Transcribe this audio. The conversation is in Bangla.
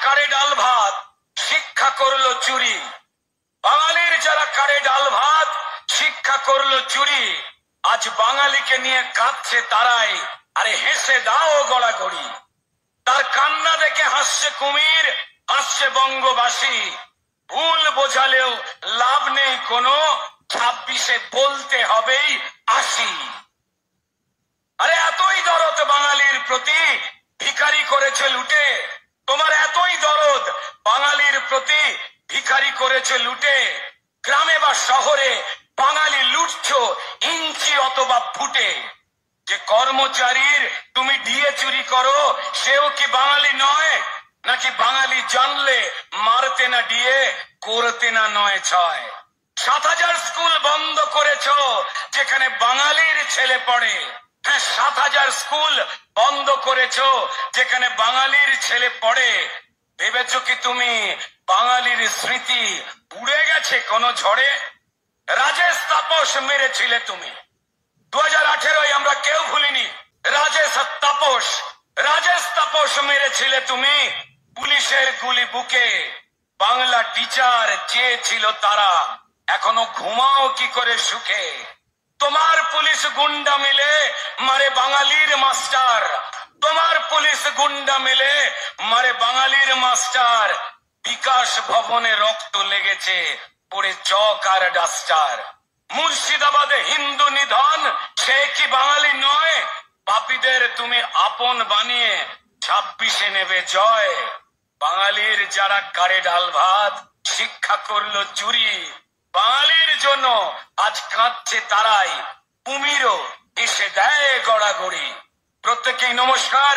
কারে ডাল ভাত শিক্ষা করলো চুরি, বাঙালির যারা কারে ডাল ভাত শিক্ষা করলো চুরি, আজ বাঙালিকে নিয়ে কাঁদছে তারাই, আরে হেসে দাও গড়াগড়ি। তার কান্না দেখে হাসছে কুমির, হাসছে বঙ্গবাসী, ভুল বোঝালেও লাভ নেই কোনো, 26-এ বলতে হবেই 80। আরে এতই দরদ বাঙালির প্রতি, ভিখারি করেছে লুটে, তোমার এতই দরদ বাঙালির প্রতি, ভিখারি করেছে লুটে। গ্রামে বা শহরে বাঙালি লুটছো ইঞ্চি অথবা ফুটে। যে কর্মচারীর তুমি ডিএ চুরি করো সেও কি বাঙালি নয়? নাকি বাঙালি জানলে মারতে না ডিএ, করতে না 9-6? 7,000 স্কুল বন্ধ করেছো যেখানে বাঙালির ছেলে পড়ে। হ্যাঁ, 7,000 স্কুল বন্ধ করেছো যেখানে বাঙালির ছেলে পড়ে। ভেবেছো কি তুমি বাঙালির স্মৃতি উড়ে গেছে কোন ঝড়ে? রাজেশ তাপস মেরেছিলে তুমি 2018-য়, আমরা কেউ ভুলিনি। রাজেশ তাপস, রাজেশ তাপস মেরেছিলে তুমি, পুলিশের গুলি বুকে। বাংলা টিচার চেয়েছিল তারা, এখনো ঘুমাও কি করে সুখে? তোমার পুলিশ গুন্ডা মিলে মারে বাঙালির মাস্টার, তোমার পুলিশ গুন্ডা মিলে মারে বাঙালির মাস্টার। বিকাশ ভবনে রক্ত লেগেছে পড়ে চক আর ডাস্টার। মুর্শিদাবাদে হিন্দু নিধন, সে কি বাঙালি নয়? পাপীদের তুমি আপন বানিয়ে 26-এ নেবে জয়। বাঙালির যারা কারে ডাল ভাত শিক্ষা করলো চুরি, বাঙালির জন্য আজ কাঁদছে তারাই, কুমিরও এসে দেয় গড়াগড়ি। প্রত্যেকেই নমস্কার।